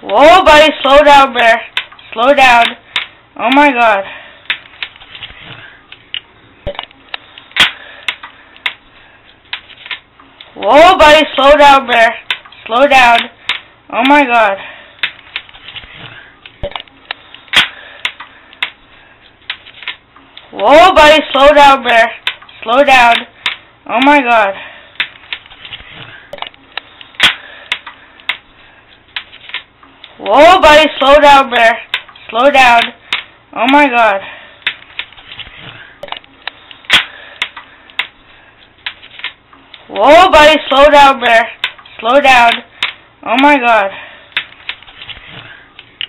Whoa, buddy, slow down, bear. Slow down. Oh my god. Whoa, buddy, slow down, bear. Slow down. Oh my god. Whoa, buddy, slow down, bear. Slow down. Oh my god. Whoa, buddy, slow down, bear. Slow down. Oh my god. Whoa, buddy, slow down, bear. Slow down. Oh my god.